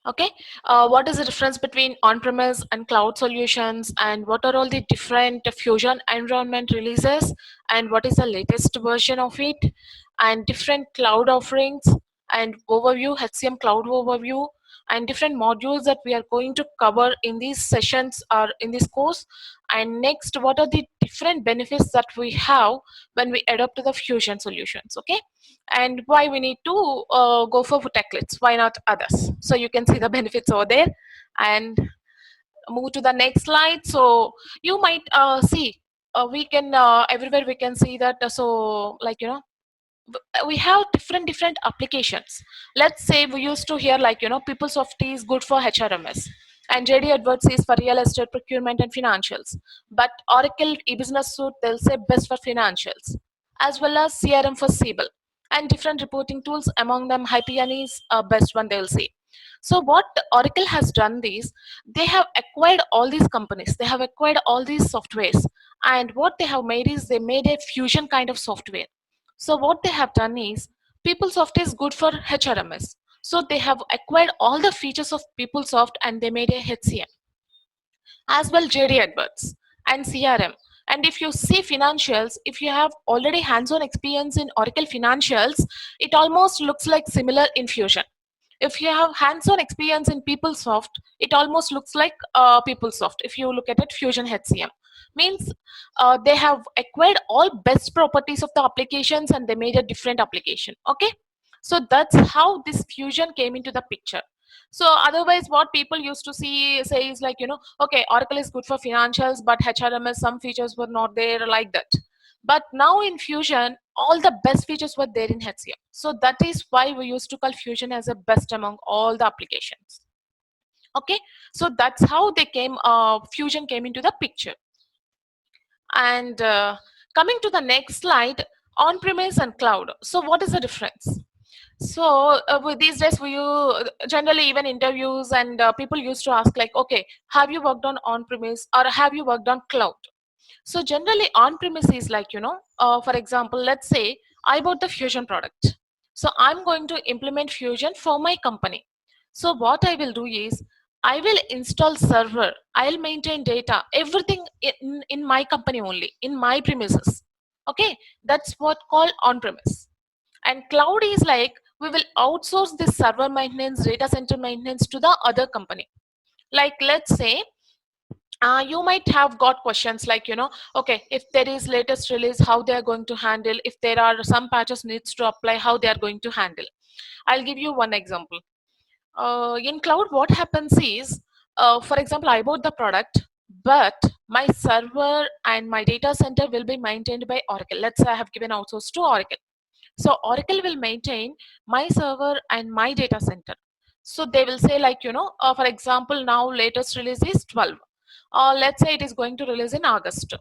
Okay, what is the difference between on-premise and cloud solutions, and what are all the different Fusion environment releases, and what is the latest version of it, and different cloud offerings, and overview, HCM cloud overview, and different modules that we are going to cover in these sessions or in this course. And next, what are the different benefits that we have when we adopt the Fusion solutions? Okay, and why we need to go for techlets, why not others? So you can see the benefits over there, and move to the next slide. So you might see, we can everywhere we can see that, so like we have different applications. Let's say we used to hear like PeopleSoft is good for HRMS, and JD Edwards is for real estate procurement and financials, but Oracle e-business suite they'll say best for financials, as well as CRM for Siebel, and different reporting tools, among them Hyperion is best one they'll say. So what Oracle has done is, they have acquired all these companies, they have acquired all these softwares, and what they have made is they made a fusion kind of software. So what they have done is, PeopleSoft is good for HRMS. So they have acquired all the features of PeopleSoft and they made a HCM, as well JD Edwards and CRM. And if you see financials, if you have already hands-on experience in Oracle financials, it almost looks like similar in Fusion. If you have hands-on experience in PeopleSoft, it almost looks like PeopleSoft. If you look at it, Fusion HCM means they have acquired all best properties of the applications and they made a different application. Okay, so that's how this fusion came into the picture. So otherwise, what people used to see say is like, okay, Oracle is good for financials, but HRMS some features were not there like that. But now in Fusion, all the best features were there in HCM. So that is why we used to call Fusion as a best among all the applications. Okay, so that's how they came. Fusion came into the picture. And coming to the next slide, on-premise and cloud. So what is the difference? So with these days, we generally even interviews and people used to ask like, okay, have you worked on on-premise or have you worked on cloud? So generally on-premise is like, for example, let's say I bought the Fusion product. So I'm going to implement Fusion for my company. So what I will do is, I will install server, I'll maintain data, everything in my company only, in my premises. Okay, that's what called on-premise. And cloud is like, we will outsource this server maintenance, data center maintenance to the other company. Like let's say, you might have got questions like, okay, if there is latest release, how they are going to handle, if there are some patches needs to apply, how they are going to handle. I'll give you one example. In cloud, what happens is, for example, I bought the product, but my server and my data center will be maintained by Oracle. Let's say I have given outsource to Oracle. So Oracle will maintain my server and my data center. So they will say like, for example, now latest release is 12. Let's say it is going to release in August.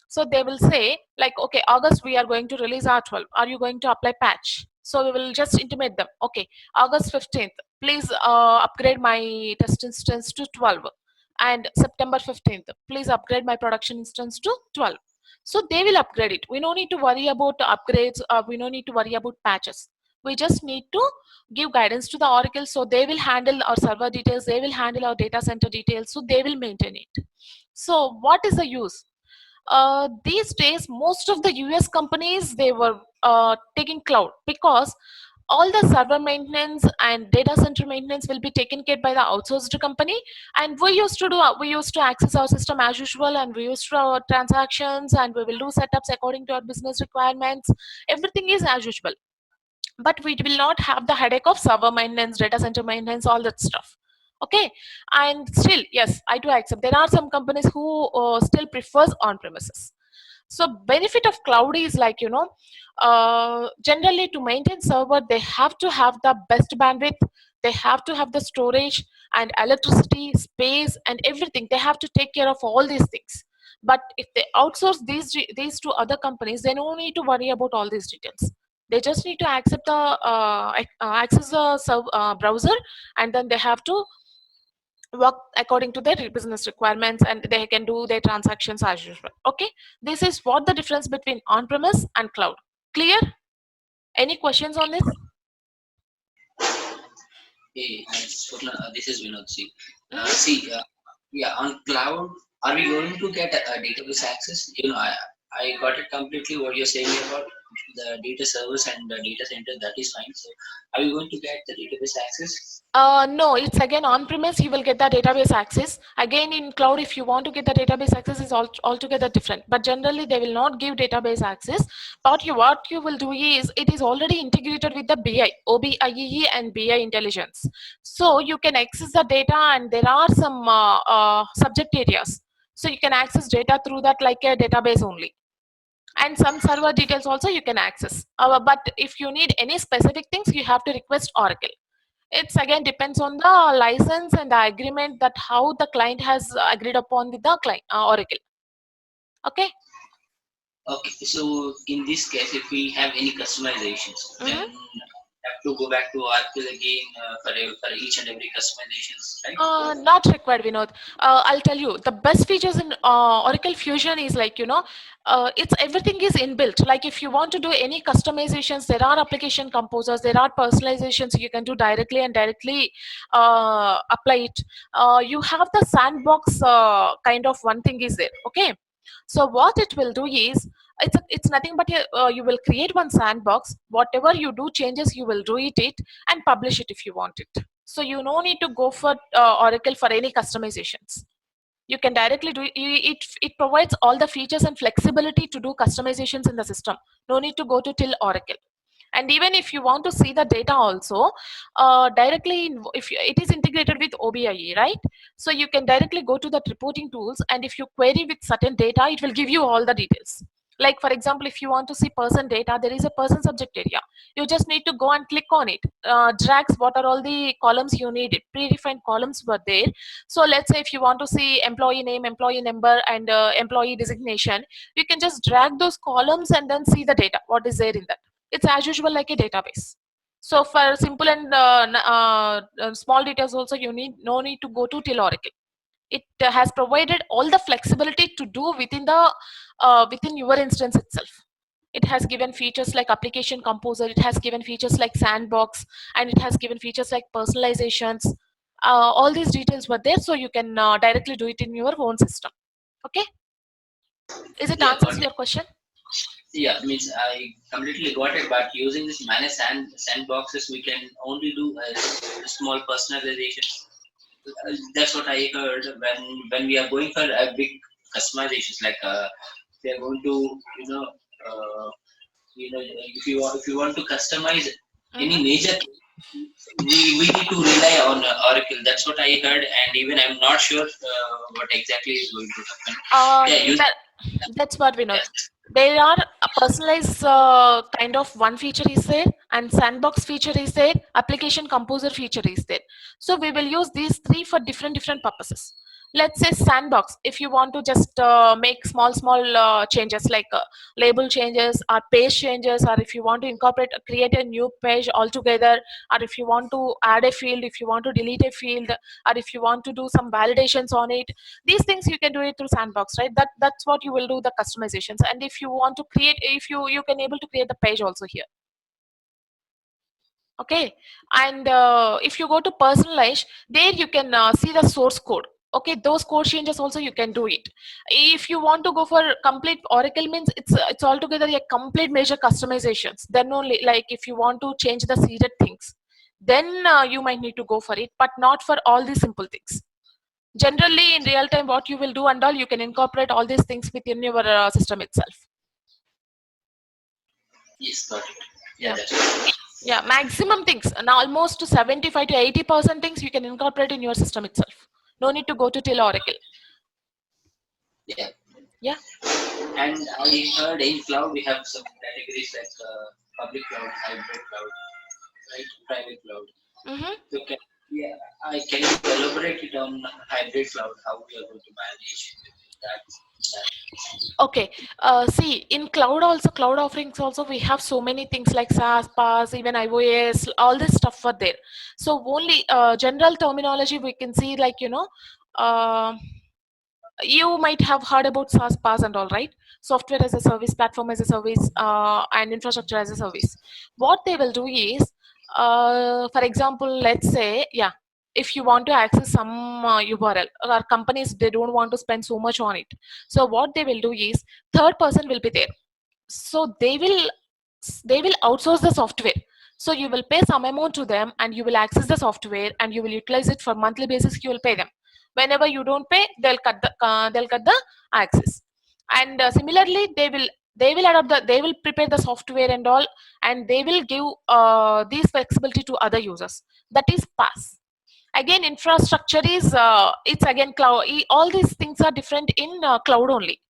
So they will say like, okay, August we are going to release R12. Are you going to apply patch? So we will just intimate them. Okay, August 15th, please upgrade my test instance to 12. And September 15th, please upgrade my production instance to 12. So they will upgrade it. We don't need to worry about upgrades. We don't need to worry about patches. We just need to give guidance to the Oracle. So they will handle our server details. They will handle our data center details. So they will maintain it. So what is the use? These days, most of the US companies, they were taking cloud, because all the server maintenance and data center maintenance will be taken care by the outsourced company. And we used to access our system as usual, and we used to our transactions, and we will do setups according to our business requirements. Everything is as usual, but we will not have the headache of server maintenance, data center maintenance, all that stuff. Okay, and still, yes, I do accept there are some companies who still prefers on premises. So benefit of cloud is like, generally to maintain server, they have to have the best bandwidth, they have to have the storage and electricity, space, and everything. They have to take care of all these things. But if they outsource these to other companies, they don't need to worry about all these details. They just need to accept the access the browser, and then they have to work according to their business requirements, and they can do their transactions as usual. Okay, this is what the difference between on-premise and cloud. Clear? Any questions on this? Hey, hi, Swapna. This is Vinod. Mhm. Yeah, on cloud, are we going to get a database access? I got it completely what you're saying about the data servers and the data center. That is fine. So, are we going to get the database access? No, it's again on premise. You will get the database access. Again, in cloud, if you want to get the database access, is altogether different. But generally, they will not give database access. But what you will do is it is already integrated with the BI, OBIEE, and BI intelligence. So you can access the data, and there are some subject areas. So you can access data through that like a database only. And some server details also you can access. But if you need any specific things, you have to request Oracle. It's again depends on the license and the agreement that how the client has agreed upon with the client Oracle. Okay. Okay, so in this case, if we have any customizations, then Mhm. have to go back to Oracle again for each and every customizations, right? Not required, Vinod. I'll tell you the best features in Oracle Fusion is like it's everything is inbuilt. Like if you want to do any customizations, there are application composers, there are personalizations you can do directly and directly apply it. You have the sandbox kind of one thing is there. Okay, so what it will do is it's nothing but you will create one sandbox. Whatever you do changes, you will do it and publish it if you want it. So you no need to go for Oracle for any customizations. You can directly do it provides all the features and flexibility to do customizations in the system. No need to go to till Oracle. And even if you want to see the data also directly if it is integrated with OBIE, right? So you can directly go to the reporting tools, and if you query with certain data, it will give you all the details. Like for example, if you want to see person data, there is a person subject area. You just need to go and click on it, drags what are all the columns you need. Predefined columns were there. So let's say if you want to see employee name, employee number, and employee designation, you can just drag those columns and then see the data what is there in that. It's as usual like a database. So for simple and small details also, you need no need to go to till Oracle. It has provided all the flexibility to do within the within your instance itself. It has given features like application composer, it has given features like sandbox, and it has given features like personalizations. All these details were there, so you can directly do it in your own system. Okay, is it Yeah, answers got it. your question? Yeah, means I completely got it. But using this managed sandboxes, we can only do a small personalizations. That's what I heard when we are going for a big customizations. Like we are going to uh, if you want to customize any Mhm. major thing, we need to rely on Oracle. That's what I heard, and even I'm not sure what exactly is going to happen. Uh, Yeah, you. that that's what we know. Yes. There are a personalized kind of one feature is there, and sandbox feature is there, application composer feature is there. So we will use these three for different purposes. Let's say sandbox, if you want to just make small changes like label changes or page changes, or if you want to incorporate create a new page altogether, or if you want to add a field, if you want to delete a field, or if you want to do some validations on it, these things you can do it through sandbox, right? That's what you will do the customizations. And if you want to create, if you can able to create the page also here. Okay. And if you go to personalize, there you can see the source code. Okay, those code changes also you can do it. If you want to go for complete Oracle, means it's altogether a complete major customizations, then only, like if you want to change the seeded things, then you might need to go for it, but not for all these simple things. Generally in real time what you will do and all, you can incorporate all these things within your system itself. Yes, got it. Yeah, Yeah, that's right. yeah, maximum things, and almost to 75 to 80% things you can incorporate in your system itself. No need to go to till Oracle. Yeah, Yeah. and I heard in cloud we have some categories like public cloud, hybrid cloud, right? Private cloud. Hmm. So yeah, can you elaborate it on hybrid cloud? How we are going to manage that? that? Okay. See, in cloud also, cloud offerings also, we have so many things like SaaS, PaaS, even iOS, all this stuff for there. So only general terminology we can see, like uh, you might have heard about SaaS, PaaS, and all, right? Software as a service, platform as a service, and infrastructure as a service. What they will do is For example, let's say, yeah, if you want to access some URL, or companies, they don't want to spend so much on it. So what they will do is, third person will be there. So they will outsource the software. So you will pay some amount to them, and you will access the software, and you will utilize it for monthly basis. You will pay them. Whenever you don't pay, they'll cut the access. And similarly, they will prepare the software and all, and they will give these flexibility to other users. That is pass. Again, infrastructure is, it's again cloud. All these things are different in cloud only.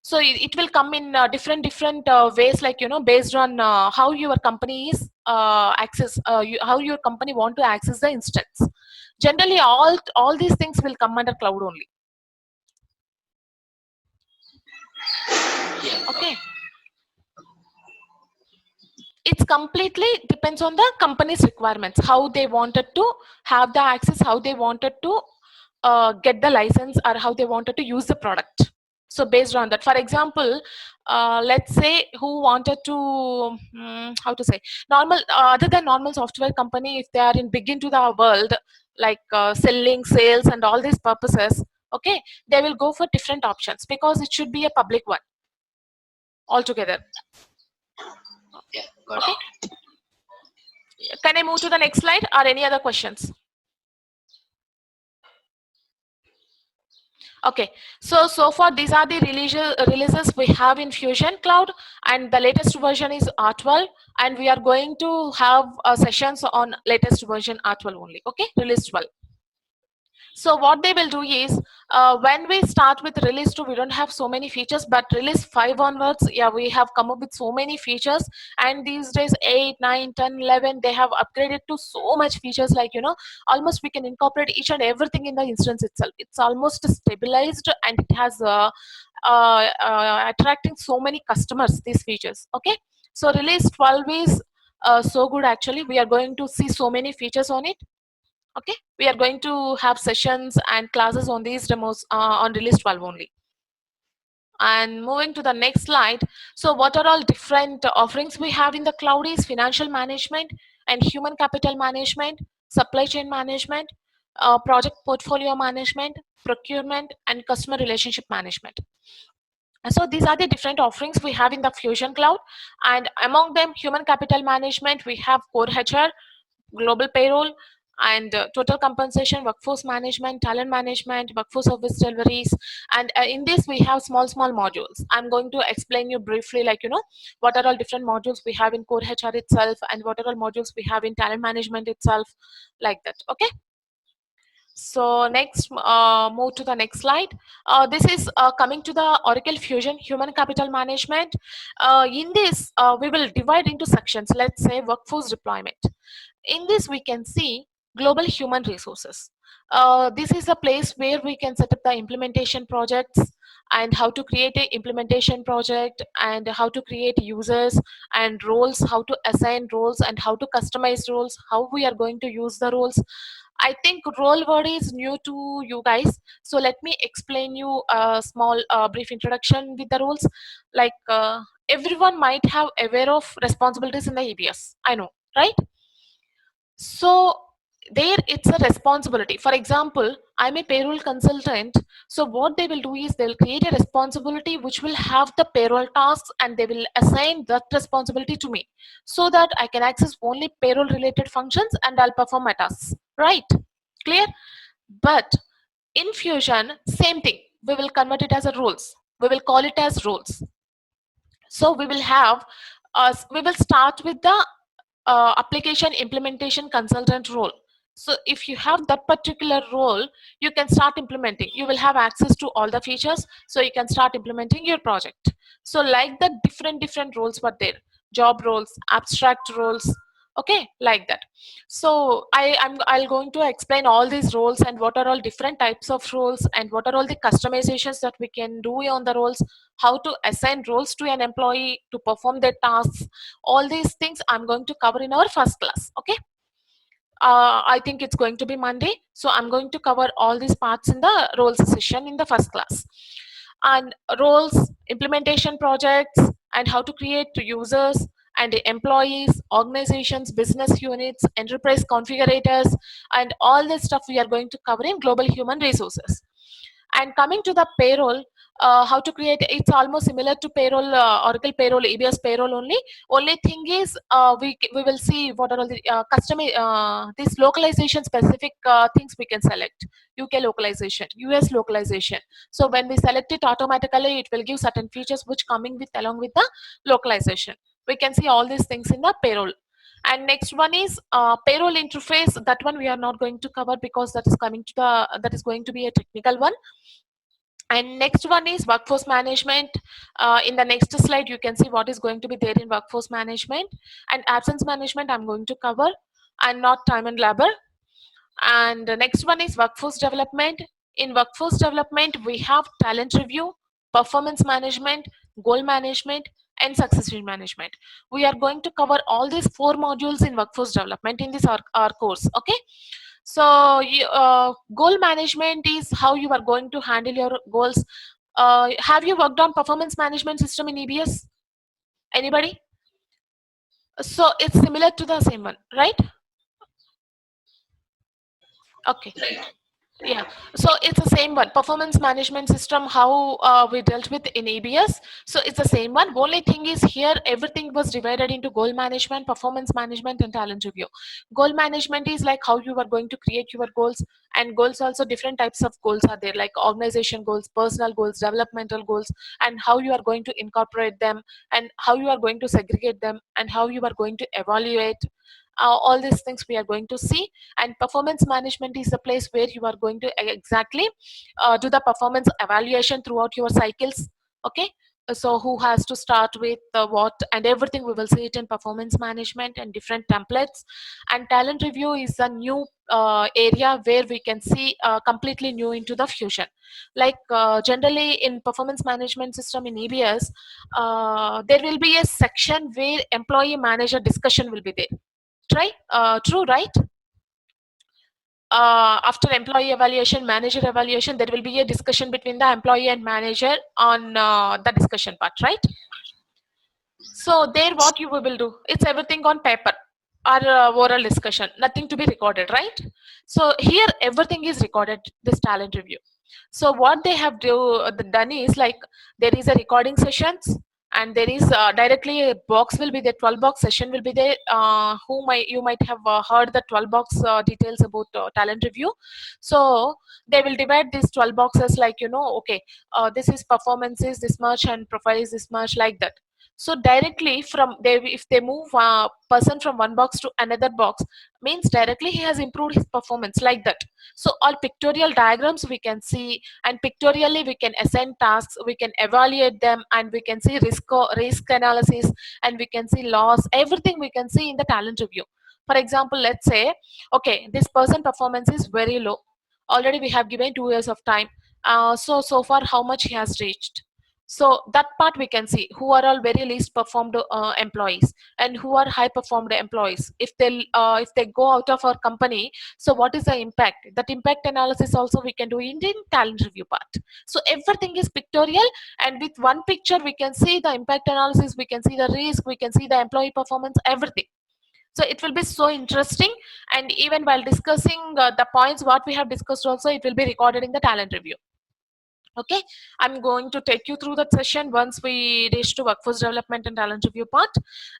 So it will come in different ways, like, based on how your company is how your company want to access the instance. Generally, all these things will come under cloud only. Yeah. Okay. It's completely depends on the company's requirements, how they wanted to have the access, how they wanted to get the license, or how they wanted to use the product. So based on that, for example, let's say who wanted to, how to say, normal, other than normal software company, if they are in big into the world, like selling, sales, and all these purposes, okay, they will go for different options, because it should be a public one altogether. Yeah, got Okay, it. can I move to the next slide, or any other questions? Okay, so far these are the releases we have in Fusion Cloud, and the latest version is R12, and we are going to have sessions on latest version R12 only. Okay, release 12. So what they will do is, when we start with release 2, we don't have so many features, but release 5 onwards, yeah, we have come up with so many features. And these days 8, 9, 10, 11, they have upgraded to so much features, like, almost we can incorporate each and everything in the instance itself. It's almost stabilized, and it has attracting so many customers, these features. Okay, so release 12 is so good. Actually, we are going to see so many features on it. Okay, we are going to have sessions and classes on these demos on release 12 only. And moving to the next slide, so what are all different offerings we have in the cloud is financial management and human capital management, supply chain management, project portfolio management, procurement, and customer relationship management. So these are the different offerings we have in the Fusion Cloud. And among them, human capital management, we have core HR, global payroll, and total compensation, workforce management, talent management, workforce service deliveries. And in this, we have small modules. I'm going to explain you briefly, like, what are all different modules we have in core HR itself, and what are all modules we have in talent management itself, like that. Okay, so next, move to the next slide. This is coming to the Oracle Fusion Human Capital Management. In this, we will divide into sections. Let's say workforce deployment. In this, we can see global human resources. This is a place where we can set up the implementation projects, and how to create an implementation project, and how to create users and roles, how to assign roles, and how to customize roles, how we are going to use the roles. I think role word is new to you guys. So let me explain you a small brief introduction with the roles. Like, everyone might have aware of responsibilities in the EBS. I know, right? So there it's a responsibility. For example, I'm a payroll consultant. So what they will do is, they'll create a responsibility which will have the payroll tasks, and they will assign that responsibility to me, so that I can access only payroll related functions, and I'll perform my tasks. Right? Clear? But in Fusion, same thing. We will convert it as a roles. We will call it as roles. So we will start with the application implementation consultant role. So if you have that particular role, you can start implementing. You will have access to all the features, so you can start implementing your project. So like the different roles were there, job roles, abstract roles. Okay, like that. So I'll going to explain all these roles, and what are all different types of roles, and what are all the customizations that we can do on the roles, how to assign roles to an employee to perform their tasks. All these things I'm going to cover in our first class. Okay, I think it's going to be Monday, so I'm going to cover all these parts in the roles session in the first class. And roles, implementation projects, and how to create users, and employees, organizations, business units, enterprise configurators, and all this stuff we are going to cover in global human resources. And coming to the payroll, how to create, it's almost similar to payroll, Oracle payroll, EBS payroll only. Only thing is, we will see what are all the custom these localization specific things we can select. UK localization, US localization. So when we select it, automatically it will give certain features which coming with along with the localization. We can see all these things in the payroll. And next one is payroll interface. That one we are not going to cover because that is coming to the, that is going to be a technical one. And next one is workforce management. In the next slide you can see what is going to be there in workforce management. And absence management I'm going to cover, and not time and labor. And the next one is workforce development. In workforce development we have talent review, performance management, goal management, and succession management. We are going to cover all these four modules in workforce development in this our course. Okay. So goal management is how you are going to handle your goals. Have you worked on performance management system in EBS? Anybody? So it's similar to the same one, right? Okay. Right. Yeah, so it's the same one, performance management system, how we dealt with in ABS. So it's the same one. Only thing is here everything was divided into goal management, performance management, and talent review. Goal management is like how you are going to create your goals, and goals also different types of goals are there, like organization goals, personal goals, developmental goals, and how you are going to incorporate them, and how you are going to segregate them, and how you are going to evaluate. All these things we are going to see. And performance management is the place where you are going to exactly do the performance evaluation throughout your cycles. Okay. So who has to start with what and everything, we will see it in performance management and different templates. And talent review is a new area where we can see completely new into the fusion. Like generally in performance management system in EBS, there will be a section where employee manager discussion will be there. Try true, right? After employee evaluation, manager evaluation, there will be a discussion between the employee and manager on the discussion part, right? So there what you will do, it's everything on paper or oral discussion, nothing to be recorded, right? So here everything is recorded, this talent review. So what they have done is like there is a recording sessions, and there is directly a box will be there, 12 box session will be there. Who might you might have heard the 12 box details about talent review. So they will divide these 12 boxes like, okay, this is performances this much and profile is this much, like that. So directly from they, if they move a person from one box to another box, means directly he has improved his performance, like that. So all pictorial diagrams we can see, and pictorially we can assign tasks, we can evaluate them, and we can see risk analysis, and we can see loss, everything we can see in the talent review. For example, let's say, okay, this person performance is very low. Already we have given 2 years of time. So far how much he has reached. So that part we can see who are all very least performed employees, and who are high performed employees. If they go out of our company, so what is the impact, that impact analysis also we can do in the talent review part. So everything is pictorial, and with one picture we can see the impact analysis, we can see the risk, we can see the employee performance, everything. So it will be so interesting. And even while discussing the points what we have discussed also, it will be recorded in the talent review. Okay, I'm going to take you through that session once we reach to workforce development and talent review part.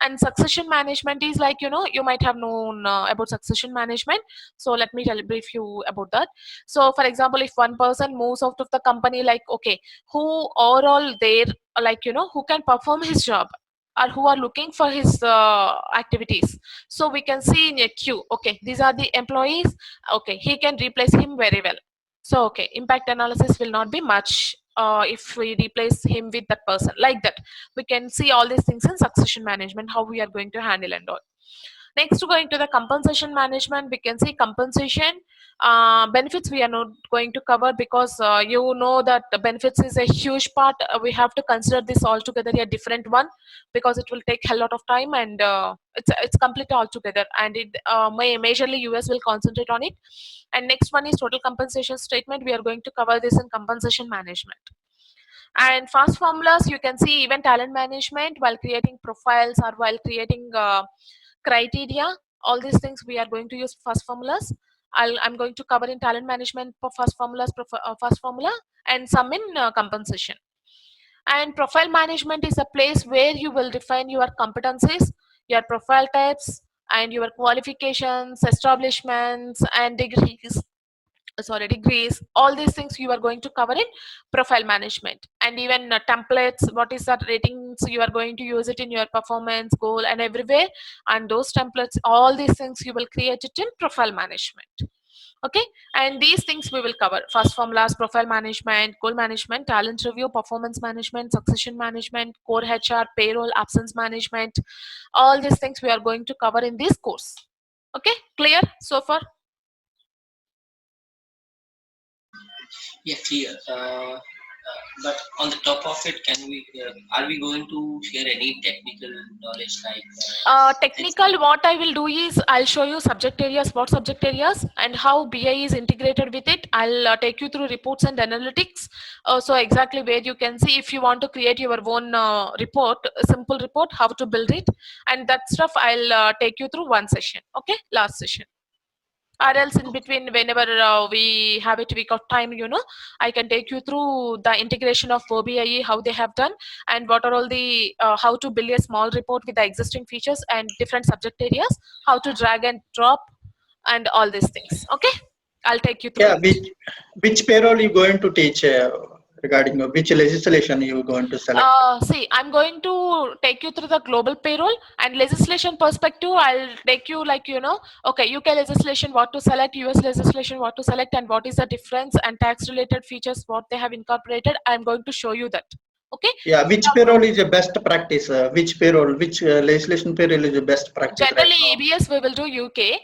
And succession management is like, you might have known about succession management. So let me brief you about that. So for example, if one person moves out of the company, like, okay, who are all there, like, who can perform his job, or who are looking for his activities. So we can see in a queue, okay, these are the employees, okay, he can replace him very well. So, okay, impact analysis will not be much if we replace him with that person, like that. We can see all these things in succession management, how we are going to handle and all. Next, going to the compensation management, we can see compensation. Benefits we are not going to cover because you know that the benefits is a huge part. We have to consider this altogether a different one, because it will take a lot of time, and it's complete altogether, and it majorly US will concentrate on it. And next one is total compensation statement. We are going to cover this in compensation management. And fast formulas, you can see even talent management while creating profiles or while creating criteria. All these things we are going to use fast formulas. I'm going to cover in talent management for fast formulas, fast formula, and some in compensation. And profile management is a place where you will define your competencies, your profile types, and your qualifications, establishments, and degrees. All these things you are going to cover in profile management. And even templates, what is that ratings you are going to use it in your performance goal and everywhere. And those templates, all these things you will create it in profile management. Okay, and these things we will cover: fast formulas, profile management, goal management, talent review, performance management, succession management, core HR, payroll, absence management. All these things we are going to cover in this course. Okay, clear so far? Yeah, clear. But on the top of it, are we going to share any technical knowledge like Technical, what I will do is I'll show you subject areas, what subject areas, and how BI is integrated with it. I'll take you through reports and analytics. So exactly where you can see if you want to create your own report, a simple report, how to build it, and that stuff I'll take you through one session. Okay, last session. Or else in between, whenever we have it week of time, I can take you through the integration of OBIE, how they have done, and what are all the how to build a small report with the existing features and different subject areas, how to drag and drop, and all these things. Okay, I'll take you through Yeah, it. which payroll you going to teach regarding which legislation you going to select? See, I'm going to take you through the global payroll and legislation perspective. I'll take you like, okay, UK legislation, what to select, US legislation, what to select, and what is the difference, and tax related features, what they have incorporated. I'm going to show you that. Okay. Yeah, which payroll is the best practice? Which payroll, which legislation payroll is the best practice right Generally, now? EBS we will do UK.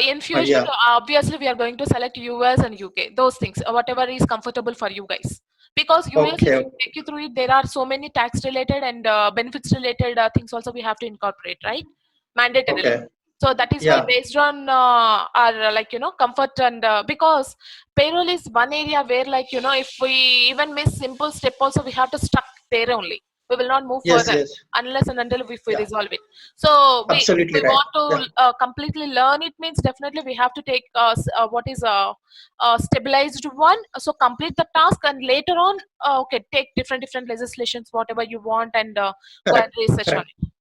In Fusion, Yeah. obviously, we are going to select US and UK. Those things, whatever is comfortable for you guys. Because US, if Okay. you take you through it, there are so many tax related and benefits related things also we have to incorporate, right? Mandatorily. Okay. So that is why Yeah. based on our comfort and because payroll is one area where if we even miss simple step also we have to stuck there only. We will not move Yes. further Yes. unless and until if we Yeah. resolve it. So if Absolutely we right. want Yeah. to completely learn it means definitely we have to take what is a stabilized one. So complete the task and later on, okay, take different legislations, whatever you want, and go and Correct. research on Correct. it.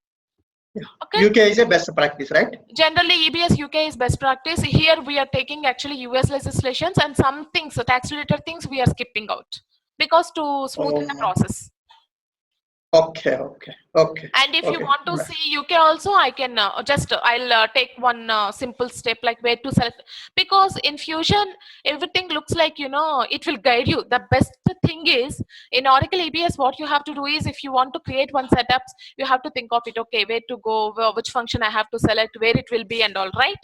Yeah. Okay. UK is a best practice, right? Generally, EBS UK is best practice. Here we are taking actually US legislations and some things, tax related things, we are skipping out because to smoothen the Um, process. okay. Okay. Okay. And if you Okay. want to see UK also, I can I'll take one simple step like where to select, because in Fusion everything looks like it will guide you. The best thing is in Oracle EBS, what you have to do is if you want to create one setups, you have to think of it. Okay, where to go, which function I have to select, where it will be, and all right.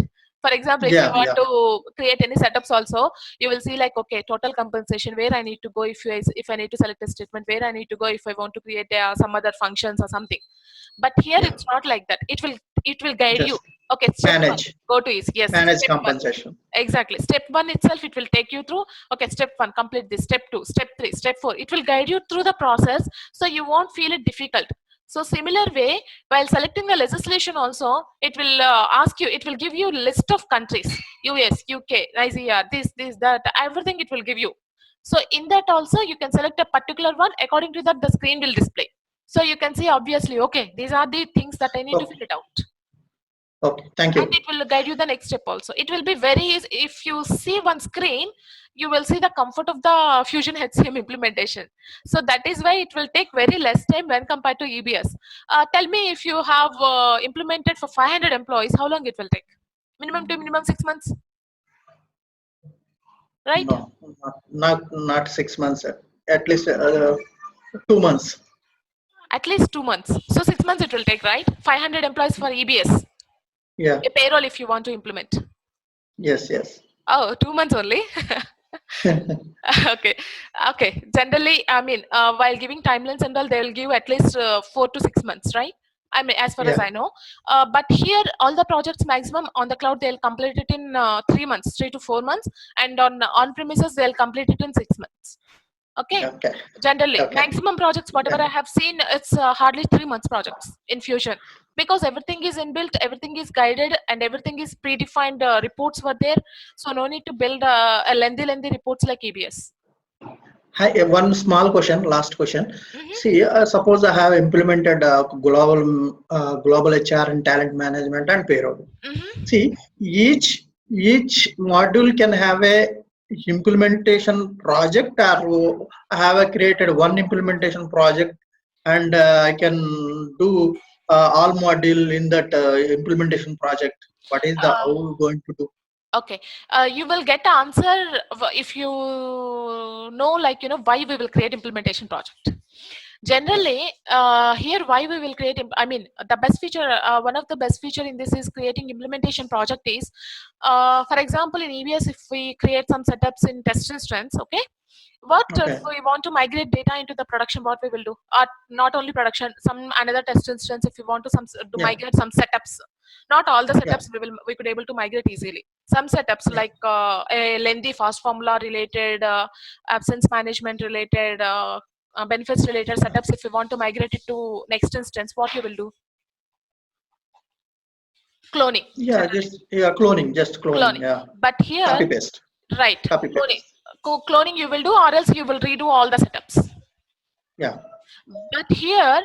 For example, if you Yeah. want Yeah. to create any setups also, you will see like, okay, total compensation, where I need to go, if I need to select a statement, where I need to go if I want to create some other functions or something. But here Yeah. it's not like that. It will guide you. Just Okay, step one, manage. go to is yes, Manage step one. compensation. Exactly. Step one itself, it will take you through. Okay, step one, complete this. Step two, step three, step four. It will guide you through the process, so you won't feel it difficult. So similar way, while selecting the legislation also, it will ask you. It will give you list of countries: US, UK, Nigeria, this, that, everything. It will give you. So in that also, you can select a particular one. According to that, the screen will display. So you can see obviously. Okay, these are the things that I need to Okay. fill it out, Okay. Thank and you. it will guide you the next step also. It will be very easy. If you see one screen, you will see the comfort of the Fusion HCM implementation. So that is why it will take very less time when compared to EBS. Tell me, if you have implemented for 500 employees, how long it will take? Minimum to minimum 6 months, right? No, not 6 months. At least 2 months. At least 2 months. So 6 months it will take, right? 500 employees for EBS. Yeah. A payroll if you want to implement. Yes. Yes. Oh, 2 months only. Okay, okay. Generally, I mean, while giving timelines and all, they will give at least 4 to 6 months, right? I mean, as far as Yeah. I know. But here, all the projects maximum on the cloud, they'll complete it in 3 months, 3 to 4 months, and on premises, they'll complete it in 6 months. Okay. Okay. Generally, Okay. maximum projects, whatever Yeah. I have seen, it's hardly 3 months projects in Fusion, because everything is inbuilt, everything is guided, and everything is predefined. Reports were there, so no need to build a lengthy reports like EBS. Hi, one small question, last question. Mm-hmm. See, suppose I have implemented global HR and talent management and payroll. Mm-hmm. See, each module can have a implementation project, or I have created one implementation project, and I can do all module in that implementation project. What is the how Uh, we going to do? okay, you will get the answer if you know, like, why we will create implementation project. Okay. Generally, here why we will create I mean, the best feature, one of the best feature in this is creating implementation project is, for example, in EBS, if we create some setups in test instance, okay, what if Okay. we want to migrate data into the production, what we will do, not only production, some another test instance, if you want to to Yeah. migrate some setups, not all the Yeah. setups we could able to migrate easily. Some setups Yeah. like a lengthy fast formula related, absence management related, benefits related setups, if you want to migrate it to next instance, what you will do? Cloning, Yeah. generally. Just yeah. Cloning. Just cloning. Cloning. Yeah. But here, Copy paste. right, Copy cloning. paste. Cloning you will do, or else you will redo all the setups. Yeah. But here,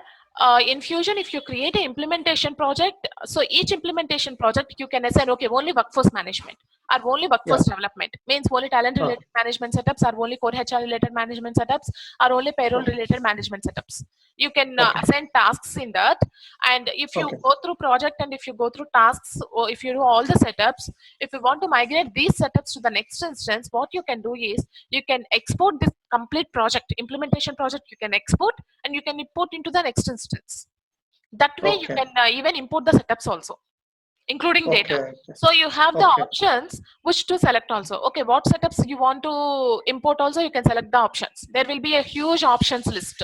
in Fusion, if you create an implementation project, so each implementation project you can assign, okay, only workforce management or only Yeah. workforce development, means only talent Oh, related management setups, or only core HR related management setups, or only payroll okay. related management setups. You can Okay. assign tasks in that, and if you Okay. go through project and if you go through tasks, or if you do all the setups, if you want to migrate these setups to the next instance, what you can do is you can export this complete project, implementation project, you can export and you can import into the next instance. That way you Okay. can even import the setups also, including data. Okay. So you have the Okay. options which to select also. Okay, what setups you want to import also, you can select the options. There will be a huge options list.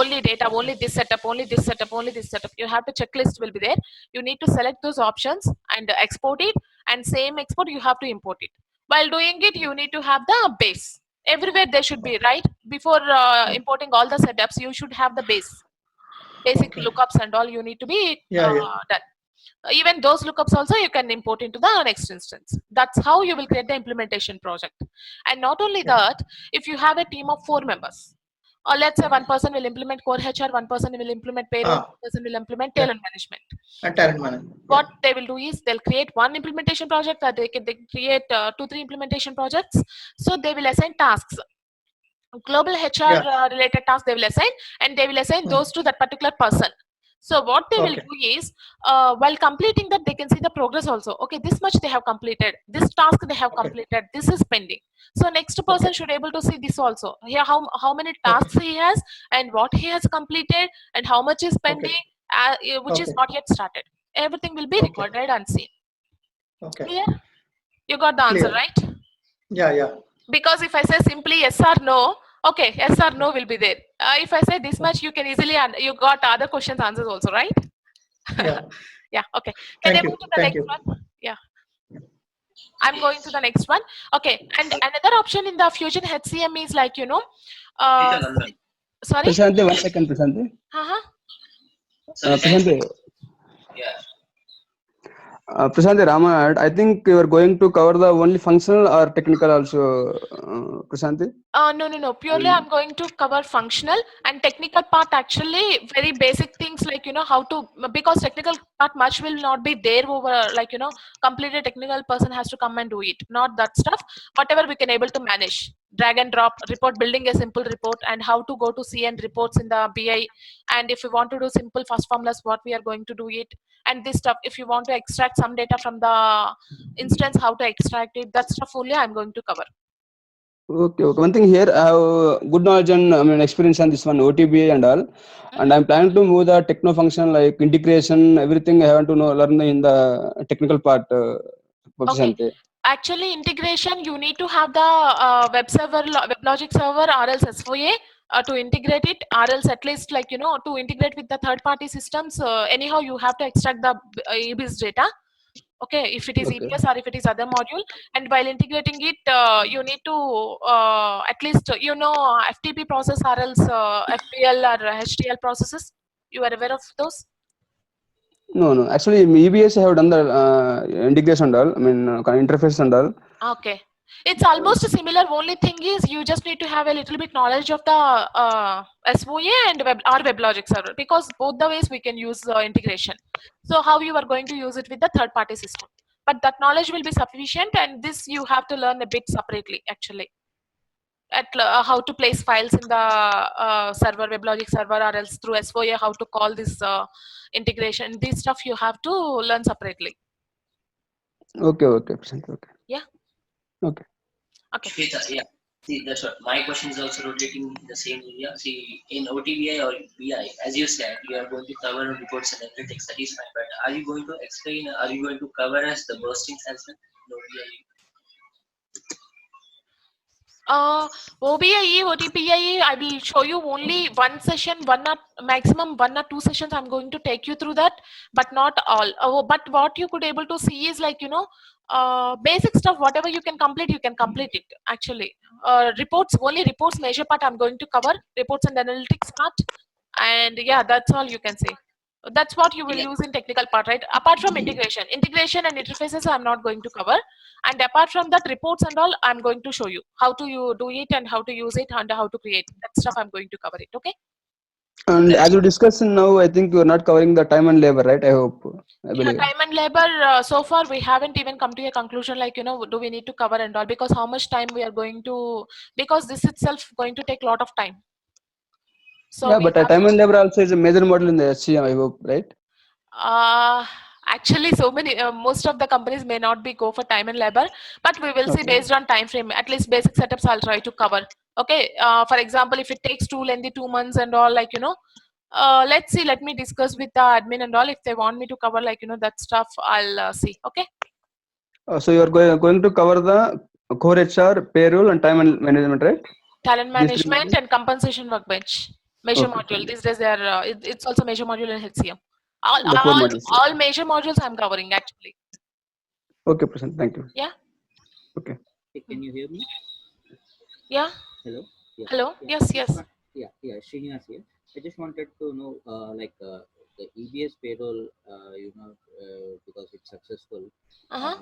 Only data, Okay. only this setup, only this setup, only this setup. You have to checklist will be there. You need to select those options and export it, and same export you have to import it. While doing it, you need to have the base. Everywhere there should be, right? Before Okay. importing all the setups, you should have the basic Okay. lookups and all you need to be Yeah. Yeah. done. Even those lookups also you can import into the next instance. That's how you will create the implementation project. And not only Yeah. that, if you have a team of 4 members, or let's say one Okay. person will implement core HR, one person will implement payroll, Ah. one person will implement Yeah. talent management. And So talent management. Yeah. what they will do is they'll create one implementation project, or they create 2 3 implementation projects. So they will assign tasks, global HR Yeah. related tasks they will assign, and they will assign Hmm. those to that particular person. So what they will Okay. do is, while completing that, they can see the progress also. Okay, this much they have completed, this task they have Okay. completed, this is pending. So next Okay. person should able to see this also. Here, how many Okay. tasks he has, and what he has completed, and how much is Okay. pending, which is Okay. not yet started. Everything will be Okay. recorded and seen. Okay. Clear? You got the answer, Clear. right? Yeah. Yeah. Because if I say simply yes or no, okay, yes or no will be there. If I say this Okay. much, you can easily you got other questions answers also, right? Yeah. Yeah, okay. Can I Thank move you. to the Thank next you. one? Yeah, I'm going to Yes. the next one. Okay, and another option in the Fusion HCM is like, uh, Speaker Nandan. sorry. Prasanthi, 1 second, Prasanthi. Uh-huh. Sorry, thanks. Prasanthi, Yeah. Prasanthi Ramanat, I think you are going to cover the only functional or technical also, Prasanthi. No. Purely, I'm going to cover functional and technical part. Actually, very basic things like, how to, because technical part much will not be there over, like, completely technical person has to come and do it. Not that stuff. Whatever we can able to manage, drag and drop report, building a simple report, and how to go to CN reports in the BI. And if you want to do simple fast formulas, what we are going to do it. And this stuff, if you want to extract some data from the instance, how to extract it. That stuff only I'm going to cover. Okay. One thing here, I have good knowledge and experience on this one, OTBA and all. And Mhm. I'm planning to move the techno function like integration, everything I want to know, learn in the technical part, Okay. Prasanthi. Actually, integration, you need to have the web server, WebLogic server, or else SOA to integrate it, or else at least, like, to integrate with the third party systems. Anyhow, you have to extract the EBIS data. Okay, if it is Okay. EBS or if it is other module, and while integrating it, you need to at least FTP process or else FPL or HTL processes. You are aware of those? No, no. Actually, in EBS I have done the integration and all. I mean, interface and all. Okay. It's almost similar. Only thing is you just need to have a little bit knowledge of the SOA and WebLogic server, because both the ways we can use integration. So how you are going to use it with the third party system. But that knowledge will be sufficient, and this you have to learn a bit separately actually. At how to place files in the server, WebLogic server, or else through SOA, how to call this integration. This stuff you have to learn separately. Okay, okay, percent. Okay. Yeah. Okay. Okay. Shweta, yeah. See, that's what my question is also rotating in the same area. See, in OTBI or BI, as you said, you are going to cover reports and analytics. That is fine. But are you going to explain? Are you going to cover as the burstings as well? In OTBI? OBIE, OTPIE, I will show you only one session, maximum 1 or 2 sessions. I'm going to take you through that, but not all. But what you could able to see is like, basic stuff, whatever you can complete it actually. Reports, only reports major part I'm going to cover, reports and analytics part. And yeah, that's all you can say. That's what you will Yeah. use in technical part, right? Apart from integration and interfaces, I'm not going to cover. And apart from that, reports and all, I'm going to show you how to you do it and how to use it and how to create that stuff. I'm going to cover it. Okay. And That's as you discussed now, I think you are not covering the time and labor, right? I hope. I Yeah, believe. time and labor. So far, we haven't even come to a conclusion like, do we need to cover and all, because how much time we are going to, because this itself going to take a lot of time. So Yeah, we but have time and labor also is a major model in the HCM, I hope, right? uh actually so many most of the companies may not be go for time and labor, but we will see Okay. based on time frame. At least basic setups I'll try to cover. Okay, for example, if it takes too lengthy 2 months and all, like, let's see, let me discuss with the admin and all. If they want me to cover, like, that stuff, I'll see. Okay. So you are going to cover the core HR, payroll, and time and management, right? Talent These three management modules. and compensation workbench, measure Okay, module. fine. These days they are it's also measure module in HCM. all The core all modules. all major modules I'm covering actually. Okay, percent. Thank you. Yeah. Okay. Hey, can you hear me? Yeah. Hello? Yeah. Hello. Yeah. Yes, I just yes. want, yeah, Srinivas here. I just wanted to know, the EBS payroll, because it's successful. Uh-huh.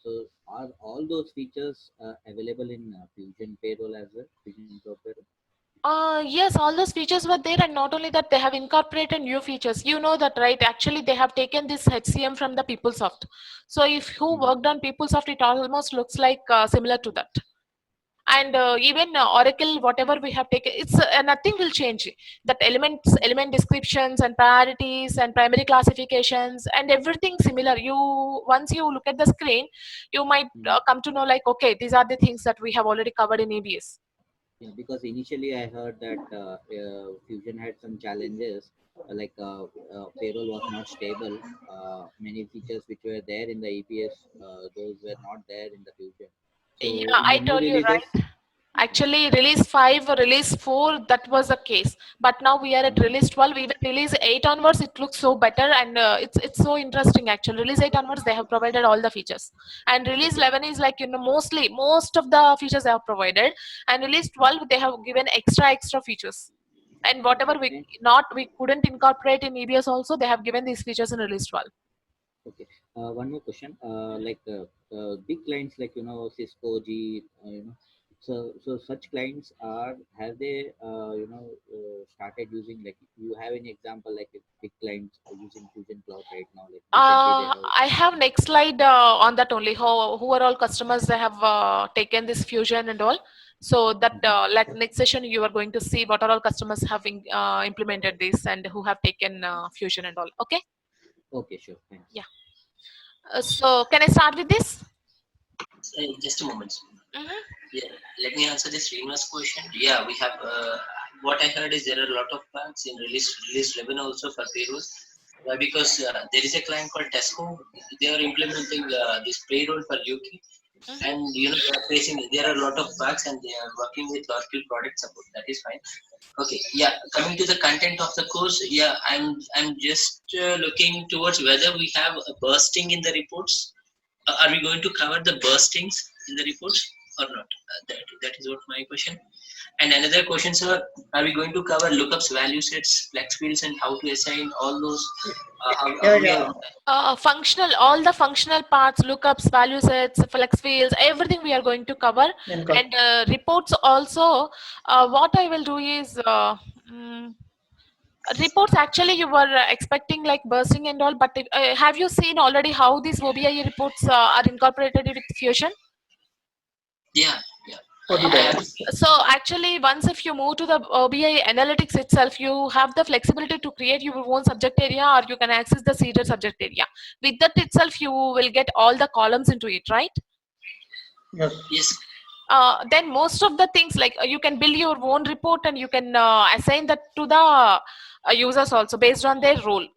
So are all those features available in Fusion Payroll as well? Fusion Cloud Payroll? Yes, all those features were there, and not only that, they have incorporated new features. You know that, right? Actually, they have taken this HCM from the PeopleSoft. So, if who Mm-hmm. worked on PeopleSoft, it almost looks like similar to that. And even Oracle, whatever we have taken, it's nothing will change. That element descriptions and priorities and primary classifications and everything similar. You once you look at the screen, you might Mm-hmm. come to know like, okay, these are the things that we have already covered in ABS. Yeah, because initially I heard that Fusion had some challenges, payroll was not stable. Many features which were there in the EPS, those were not there in the Fusion. So Yeah, in I the new told you, releases, right? yeah, Actually, release 5 or release 4, that was the case. But now we are at uh, release 12. Even release 8 onwards, it looks so better, and it's so interesting actually. Release 8 onwards, they have provided all the features. And release okay, 11 is like, mostly, most of the features they have provided. And release 12, they have given extra features. And whatever okay, we couldn't incorporate in EBS also, they have given these features in release 12. okay. One more question. Big clients like Cisco, G, so such clients are have they started using, like, you have any example like if big clients are using Fusion Cloud right now? Like recently they have. I have next slide on that only. Who are all customers they have taken this fusion and all. So that Mhm. like next session you are going to see what are all customers having implemented this and who have taken fusion and all. Okay. Okay, sure, thanks. Yeah. So can I start with this? Just a moment. Mm-hmm. Yeah, let me answer this Srinivas question. Yeah, we have. What I heard is there are a lot of plans in release 11 also for payroll. Why? Because there is a client called Tesco. They are implementing this payroll for UK. and they are facing, there are a lot of bugs, and they are working with Oracle product support. That is fine. Okay, yeah. Coming to the content of the course, yeah, I'm just looking towards whether we have a bursting in the reports. Are we going to cover the burstings in the reports or not? That is what my question. And another question, sir, are we going to cover lookups, value sets, flex fields, and how to assign all those? Yeah, We yeah. are Functional, all the functional parts, lookups, value sets, flex fields, everything we are going to cover. And reports also. What I will do is reports. Actually, you were expecting like bursting and all, but have you seen already how these OBI reports are incorporated with Fusion? yeah, yeah. What did I I have. ask? So actually, once if you move to the OBI analytics itself, you have the flexibility to create your own subject area, or you can access the seeded subject area. With that itself, you will get all the columns into it, right? Yes. Yes, Then most of the things like you can build your own report and you can assign that to the users also based on their role.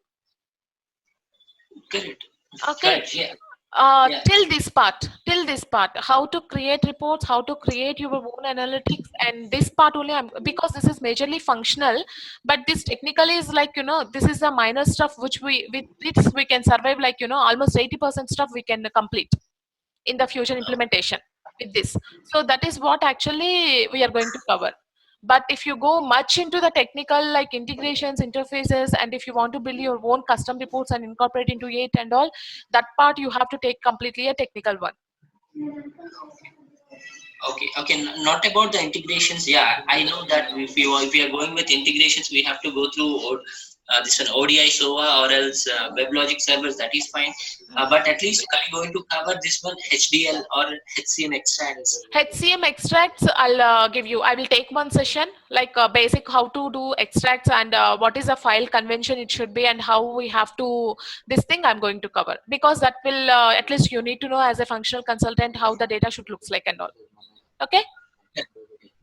correct. Okay. Correct. Yeah, uh, yeah. till this part till this part, how to create reports, how to create your own analytics, and this part only I'm, because this is majorly functional, but this technical is like this is the minor stuff which we with this we can survive, like almost 80% stuff we can complete in the Fusion implementation with this. So that is what actually we are going to cover. But if you go much into the technical like integrations, interfaces, and if you want to build your own custom reports and incorporate into it and all, that part you have to take completely a technical one. Okay, okay. Not about the integrations. Yeah, I know that if we are going with integrations, we have to go through this one ODI SOA or else WebLogic servers. That is fine. But at least are you going to cover this one HDL or HCM extracts? HCM extracts, I'll give you. I will take one session like basic how to do extracts and what is a file convention it should be and how we have to. This thing I'm going to cover because that will at least you need to know as a functional consultant how the data should looks like and all. Okay,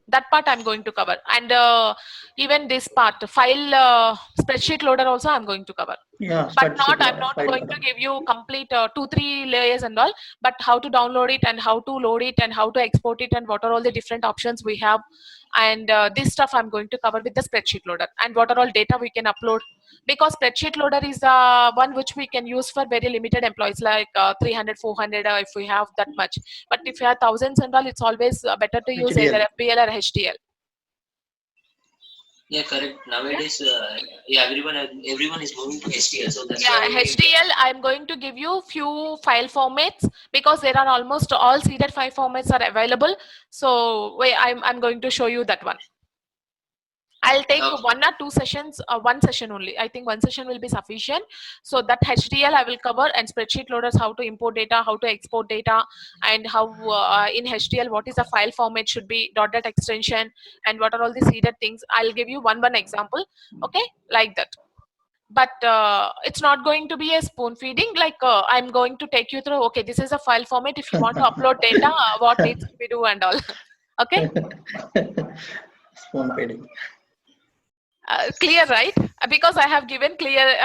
that part I'm going to cover, and even this part file spreadsheet loader also I'm going to cover. Yeah, But not, spreadsheet I'm loader, not file going loader. to give you complete 2 3 layers and all, but how to download it and how to load it and how to export it and what are all the different options we have, and this stuff I'm going to cover with the spreadsheet loader, and what are all data we can upload, because spreadsheet loader is the one which we can use for very limited employees like 300 400 if we have that much, but if you have thousands and all, it's always better to use either HDL. FBL or HDL. Yeah, correct. Yeah. Nowadays, yeah, everyone is moving to HDL, so that's why Yeah, HDL, I'm going to give you few file formats because there are almost all seeded file formats are available. So wait, I'm going to show you that one. I'll take okay. 1 or 2 sessions, one session only. I think one session will be sufficient. So that HDL I will cover, and spreadsheet loaders, how to import data, how to export data, and how in HDL what is the file format should be, dot extension, and what are all the seeded things. I'll give you one example. Okay, like that. But it's not going to be a spoon feeding, like I'm going to take you through, okay, this is a file format, if you want to upload data, what needs to be do and all. Okay, Spoon feeding. clear, right? Because I have given clear,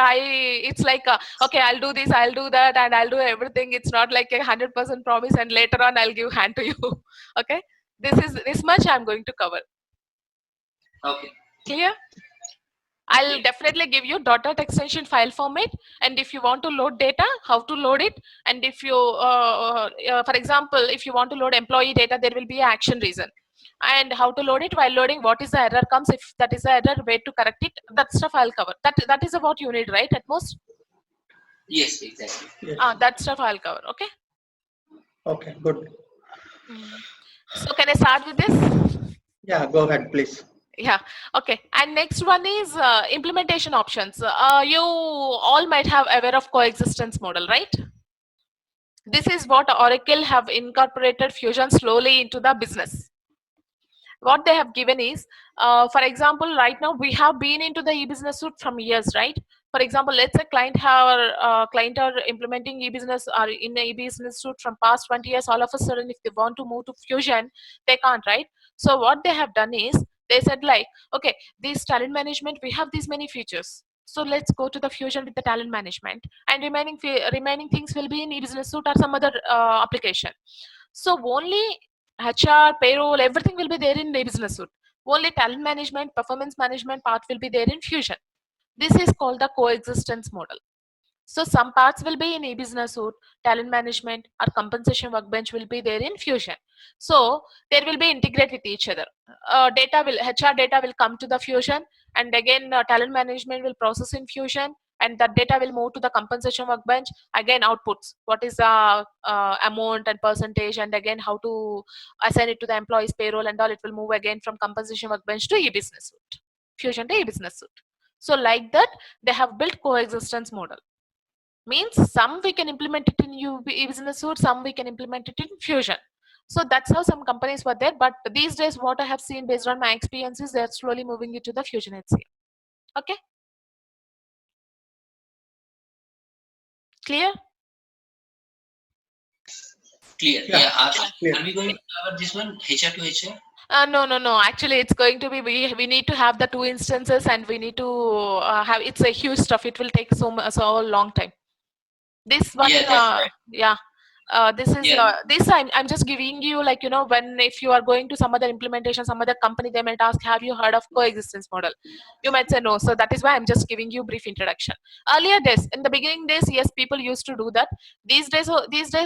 it's like okay, I'll do this, I'll do that, and I'll do everything. It's not like 100% promise and later on I'll give hand to you. Okay, this much I'm going to cover. Okay. Clear? I'll definitely give you dot extension file format, and if you want to load data, how to load it, and if you, for example, if you want to load employee data, there will be an action reason, and how to load it. While loading, what is the error comes, if that is the error, where to correct it. That stuff I'll cover. That is what you need, right? At most, Yes, exactly. Yes. that stuff I'll cover. Okay. Okay, good. So can I start with this? Yeah, go ahead, please. Yeah, okay. And next one is implementation options. You all might have aware of coexistence model, right? This is what Oracle have incorporated Fusion slowly into the business. What they have given is, for example, right now we have been into the e-business suite from years, right? For example, let's say client are implementing e-business or in a e-business suite from past 20 years. All of a sudden, if they want to move to Fusion, they can't, right? So what they have done is they said like, okay, this talent management, we have these many features. So let's go to the Fusion with the talent management, and remaining things will be in e-business suite or some other application. So only HR, payroll, everything will be there in the business suite. Only talent management, performance management part will be there in Fusion. This is called the coexistence model. So some parts will be in e-business suite, talent management or compensation workbench will be there in Fusion. So there will be integrate with each other. HR data will come to the Fusion, and again talent management will process in Fusion, and that data will move to the compensation workbench. Again outputs, what is the amount and percentage, and again how to assign it to the employees payroll and all. It will move again from compensation workbench to e-business suite, Fusion to e-business suite. So like that, they have built coexistence model. Means some we can implement it in e-business suite, some we can implement it in Fusion. So that's how some companies were there. But these days, what I have seen based on my experiences, they're slowly moving it to the Fusion HCM. Okay, clear? Clear. Yeah, Yeah. clear. Are we going to cover this one, HR to HR? No. Actually, it's going to be we need to have the 2 instances, and we need to have. It's a huge stuff. It will take so long time. This one, Yeah, that's right. yeah. This is Yeah. this I'm just giving you, like, when if you are going to some other implementation, some other company, they might ask, have you heard of coexistence model? You might say no. So that is why I'm just giving you brief introduction. Earlier days, in the beginning days, yes, people used to do that. These days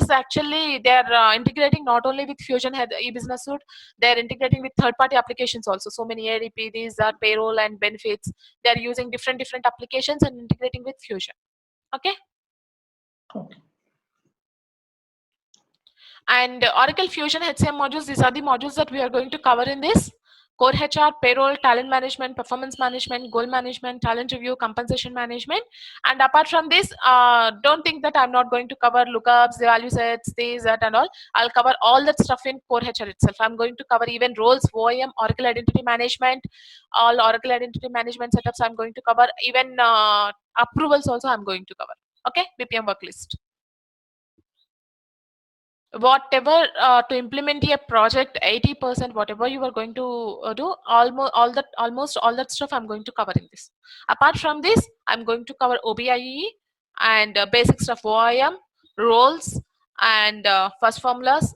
actually they're integrating not only with Fusion head e-business suite, they're integrating with third party applications also. So many ADP, these are payroll and benefits. They're using different applications and integrating with Fusion. Okay. Okay. And Oracle Fusion HCM modules, these are the modules that we are going to cover in this. Core HR, payroll, talent management, performance management, goal management, talent review, compensation management. And apart from this, don't think that I'm not going to cover lookups, the value sets, this, that, and all. I'll cover all that stuff in core HR itself. I'm going to cover even roles, OIM, Oracle Identity Management, all Oracle Identity Management setups I'm going to cover. Even approvals also I'm going to cover. Okay, BPM work list. Whatever to implement a project, 80% whatever you are going to do, almost all that stuff I'm going to cover in this. Apart from this, I'm going to cover OBIE and basic stuff, OIM, roles, and first formulas.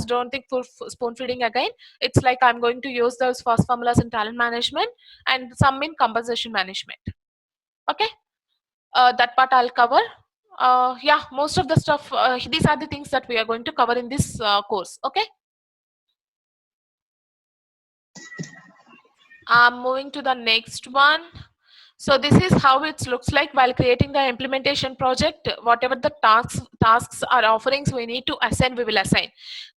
Don't think for spoon feeding again. It's like I'm going to use those first formulas in talent management and some in compensation management. Okay, that part I'll cover. Yeah, most of the stuff, these are the things that we are going to cover in this course. Okay, I'm moving to the next one. So this is how it looks like while creating the implementation project. Whatever the tasks or offerings we need to assign, we will assign.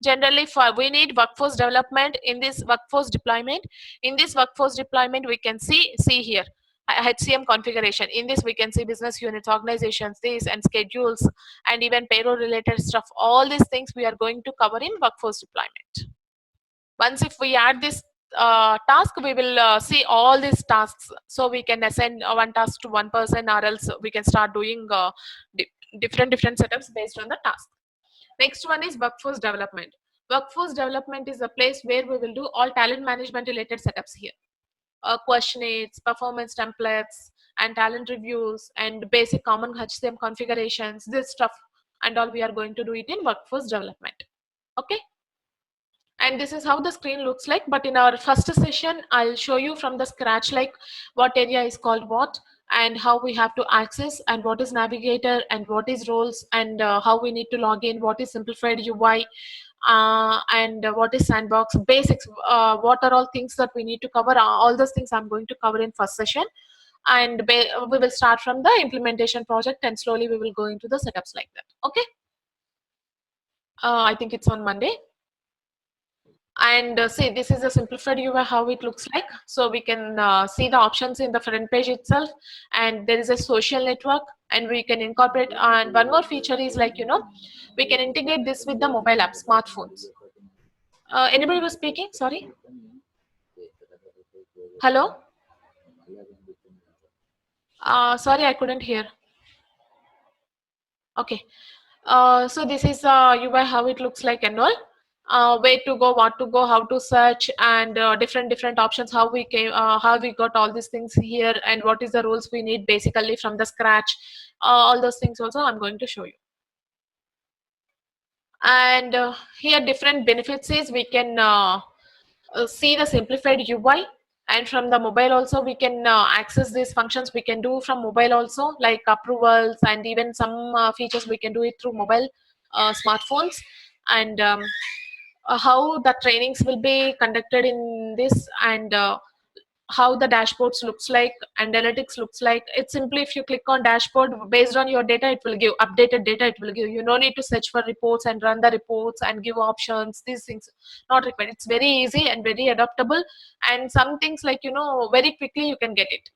Generally, we need workforce development. In this workforce deployment, we can see here HCM configuration. In this, we can see business units, organizations, this, and schedules, and even payroll related stuff. All these things we are going to cover in workforce deployment. Once if we add this task, we will see all these tasks. So we can assign one task to one person, or else we can start doing different setups based on the task. Next one is workforce development. Workforce development is a place where we will do all talent management related setups here. Questionnaires, performance templates, and talent reviews, and basic common HCM configurations, this stuff and all we are going to do it in workforce development. Okay, and this is how the screen looks like. But in our first session, I'll show you from the scratch, like what area is called what, and how we have to access, and what is navigator, and what is roles, and how we need to log in, what is simplified UI, and what is sandbox basics, what are all things that we need to cover. All those things I'm going to cover in first session, and we will start from the implementation project, and slowly we will go into the setups like that. Okay, I think it's on Monday. And see, this is a simplified UI, how it looks like. So we can see the options in the front page itself, and there is a social network, and we can incorporate. And one more feature is, like, we can integrate this with the mobile app, smartphones. Anybody was speaking? Sorry. Hello. Sorry, I couldn't hear. Okay. So this is UI, how it looks like and all. Where to go, what to go, how to search, and different options, how we came, how we got all these things here, and what is the rules we need basically from the scratch. All those things also I'm going to show you. And here different benefits is we can see the simplified UI, and from the mobile also we can access these functions. We can do from mobile also, like approvals and even some features we can do it through mobile smartphones. And how the trainings will be conducted in this, and how the dashboards looks like and analytics looks like. It's simply if you click on dashboard, based on your data it will give updated data, it will give. You no need to search for reports and run the reports and give options. These things not required. It's very easy and very adaptable, and some things like very quickly you can get it.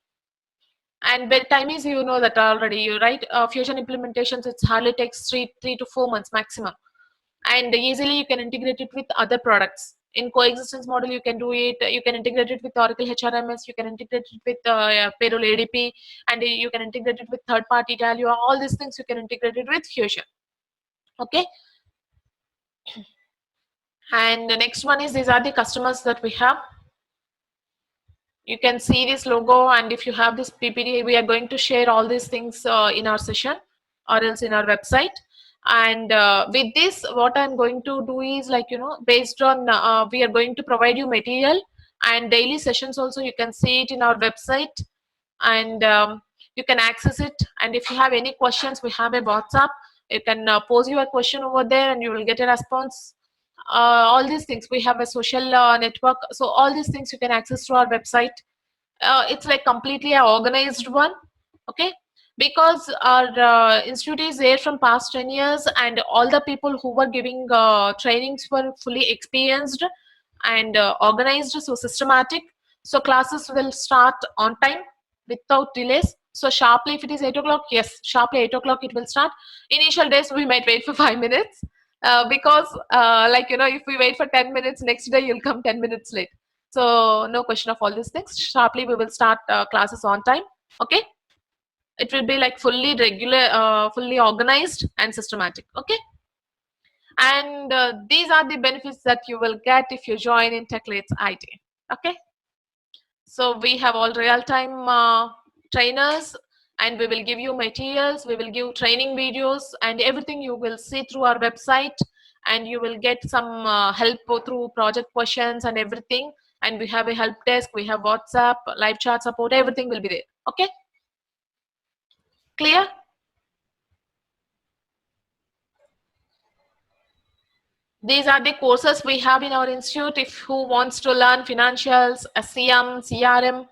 And by time is that already, you right, Fusion implementations, it hardly takes 3 to 4 months maximum, and easily you can integrate it with other products. In coexistence model you can do it. You can integrate it with Oracle HRMS, you can integrate it with Payroll ADP, and you can integrate it with third party Taleo. All these things you can integrate it with Fusion. Okay. And the next one is, these are the customers that we have. You can see this logo, and if you have this PPT, we are going to share all these things in our session or else in our website. And with this, what I'm going to do is, like, based on we are going to provide you material and daily sessions also. You can see it in our website, and you can access it. And if you have any questions, we have a WhatsApp. You can pose your question over there and you will get a response. All these things, we have a social network, so all these things you can access through our website. It's like completely a organized one. Okay. Because our institute is there from past 10 years, and all the people who were giving trainings were fully experienced and organized, so systematic. So classes will start on time without delays. So sharply, if it is 8 o'clock, yes, sharply 8 o'clock it will start. Initial days we might wait for 5 minutes, because like, if we wait for 10 minutes, next day you'll come 10 minutes late. So no question of all these things. Sharply we will start classes on time. Okay. It will be like fully regular, fully organized and systematic. Okay. And these are the benefits that you will get if you join in techleadsit. Okay. So we have all real-time trainers, and we will give you materials, we will give training videos, and everything you will see through our website. And you will get some help through project questions and everything. And we have a help desk, we have WhatsApp, live chat support, everything will be there. Okay. Clear? These are the courses we have in our institute. If who wants to learn financials, SCM, CRM,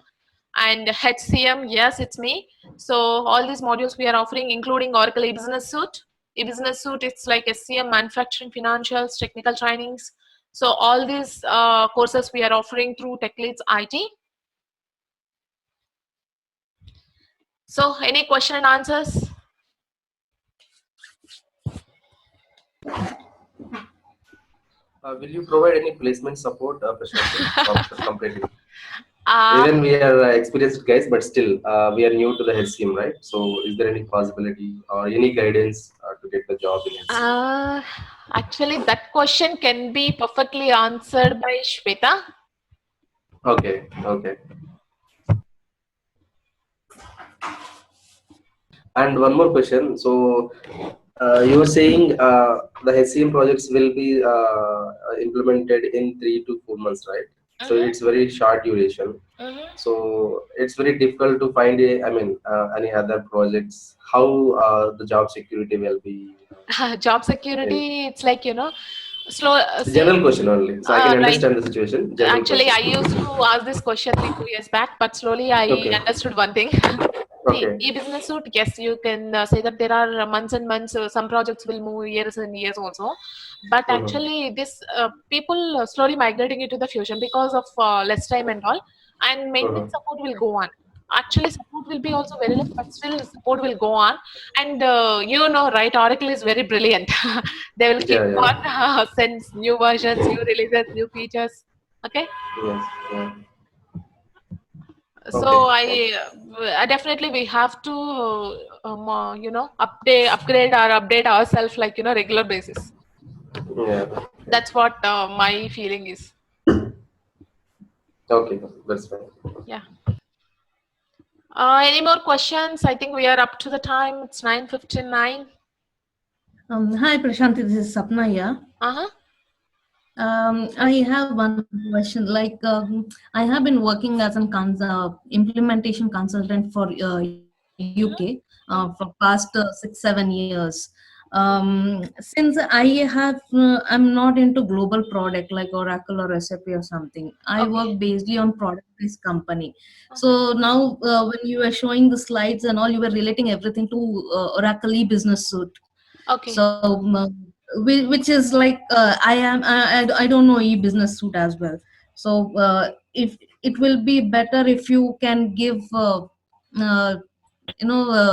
and HCM, yes, it's me. So all these modules we are offering, including Oracle e-business suite. E-business suite, it's like SCM, manufacturing, financials, technical trainings. So all these courses we are offering through techleadsit. So any question and answers? Will you provide any placement support, Prashant, after completing? Uh, Even we are experienced guys, but still we are new to the HCM, right? So, is there any possibility or any guidance to get the job in HCM? Actually, that question can be perfectly answered by Shweta. Okay, okay. And one more question. So, you were saying the HCM projects will be implemented in 3 to 4 months, right? So it's very short duration. So it's very difficult to find any other projects. How the job security will be? Job In security, it's like, slow. See, general question only, so I can right. understand the situation. General Actually, I question. used to ask this question like 2 years back, but slowly I Okay. understood one thing. See, Okay. e-business suite, yes, you can say that there are months and months. Some projects will move years and years also, but Mhm. actually, this people slowly migrating into the Fusion because of less time and all, and maintenance Mhm. support will go on. Actually, support will be also very less, but still support will go on. And right, Oracle is very brilliant. They will keep Yeah, on yeah. sends new versions, new releases, new features. Okay. Yes. Yeah. So Okay. I definitely we have to upgrade or update ourselves, like, regular basis. Yeah. That's what my feeling is. Okay. That's fine. Yeah. Any more questions? I think we are up to the time. It's 9:59. Hi, Prashanti. This is Sapna here. Uh-huh. I have one question. I have been working as an implementation consultant for UK for past 6-7 years. Since I'm not into global product like Oracle or SAP or something. I Okay. work based on product-based company. Uh-huh. So now, when you were showing the slides and all, you were relating everything to Oracle e-business suite. Okay. So, which is like I don't know e-business suite as well. So, if it will be better if you can give uh,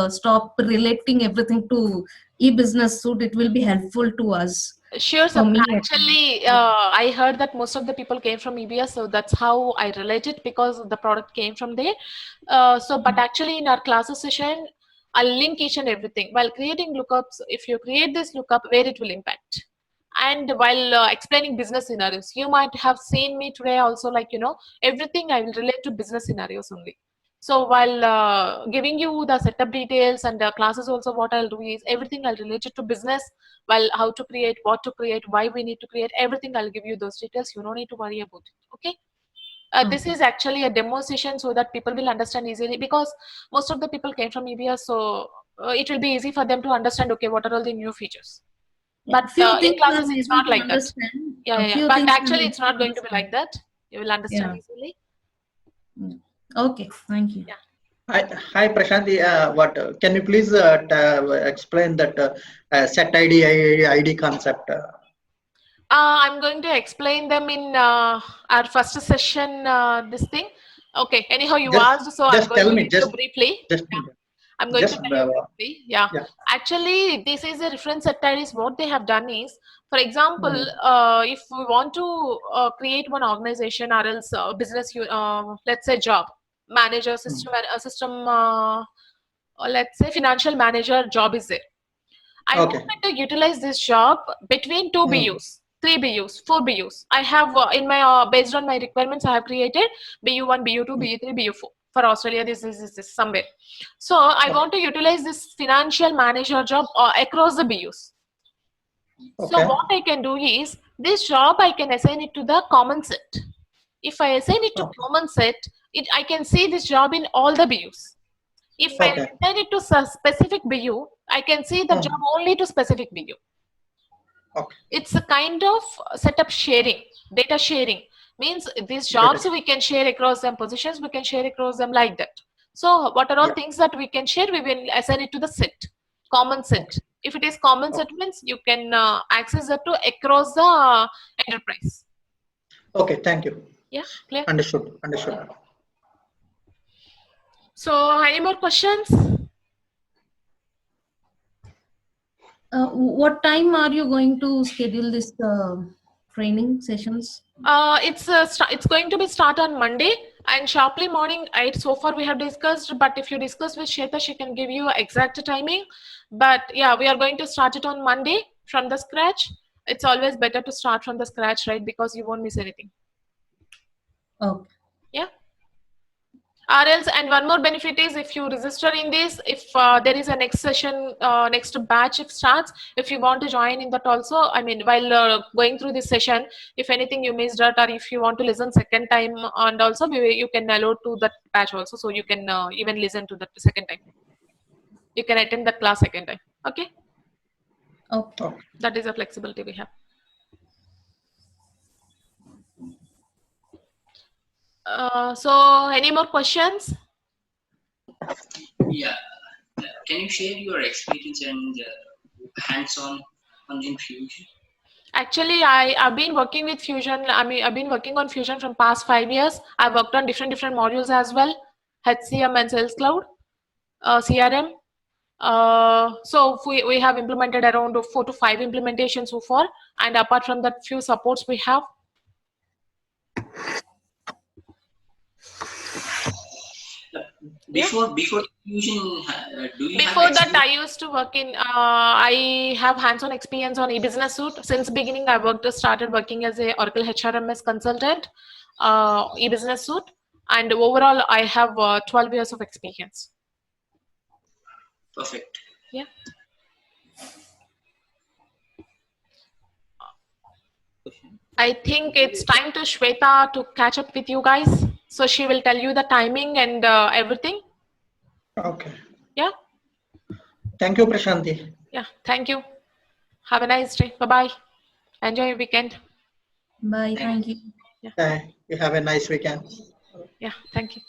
stop relating everything to e-business suite, it will be helpful to us. Sure, For Sapna. me, at least. Actually, I heard that most of the people came from EBS, so that's how I relate it because the product came from there. But actually, in our classes session, I'll link each and everything. While creating lookups, if you create this lookup, where it will impact. And while explaining business scenarios, you might have seen me today also, like, everything I will relate to business scenarios only. So while giving you the setup details and the classes also, what I'll do is everything I'll relate it to business. Well, how to create, what to create, why we need to create, everything I'll give you those details. You don't need to worry about it. Okay. This Okay. is actually a demo session so that people will understand easily because most of the people came from EBS, so it will be easy for them to understand. Okay, what are all the new features? Yeah, But few in things classes, I'm it's able not to like that. understand. Yeah, A yeah, yeah. few But things I'm actually, able it's to not going to be like understand. that. You will understand Yeah. easily. Okay. Thank you. Yeah. Hi, Prashanti. What can you please explain that set ID concept? I'm going to explain them in our first session. This thing. Okay. Anyhow, you Just asked, so I'm just going tell to me. give you briefly. Just Yeah. I'm going to just tell you briefly. Yeah. yeah. Actually, this is a reference set is what they have done is, for example, Mm, if we want to create one organization or else business, let's say job manager, mm. let's say financial manager job is there. I Okay. wanted to utilize this job between two Mm, BUs, three BUs, four BUs. I have in my based on my requirements, I have created BU1, BU2, mm. BU3, BU4 for Australia. This somewhere. So I Okay. want to utilize this financial manager job across the BUs. So Okay. what I can do is this job I can assign it to the common set. If I assign it to Okay. common set, I can see this job in all the BUs. If I Okay. assign it to specific BU, I can see the job Mm, only to specific BU. okay. It's a kind of setup sharing, data sharing. Means these Data. jobs we can share across them, positions we can share across them like that. So what are all Yeah. things that we can share? We will assign it to the set, common set. Okay. If it is common set Okay. means you can access that to across the enterprise. Okay. Thank you. Yeah, clear. Understood. Understood. So any more questions? What time are you going to schedule this training sessions? It's going to be start on Monday and sharply morning 8. So far we have discussed, but if you discuss with Shweta, she can give you exact timing. But yeah, we are going to start it on Monday from the scratch. It's always better to start from the scratch, right? Because you won't miss anything. Okay. Yeah. Or else, and one more benefit is if you register in this, if there is a next session, next batch if starts, if you want to join in that also, I mean, while going through this session, if anything you missed out or if you want to listen second time, and also you can allow to that batch also, so you can even listen to that second time. You can attend that class second time. Okay, Okay. Okay. that is a flexibility we have. So, any more questions? Yeah. Can you share your experience and hands-on on Infusion? Actually, I've been working with Fusion. I mean, I've been working on Fusion from past 5 years. I've worked on different modules as well, HCM and Sales Cloud, CRM. So we have implemented around 4 to 5 implementations so far, and apart from that, few supports we have. Before Fusion, do you have Before that, experience? I used to work in. I have hands-on experience on e-business suite. Since beginning, I started working as a Oracle HRMS consultant, e-business suite, and overall, I have 12 years of experience. Perfect. Yeah. I think it's time to Shweta to catch up with you guys. So she will tell you the timing and everything. Okay. Yeah. Thank you, Prashanti. Yeah. Thank you. Have a nice day. Bye bye. Enjoy your weekend. Bye. Thank Thank you. You have a nice weekend. Yeah. Thank you.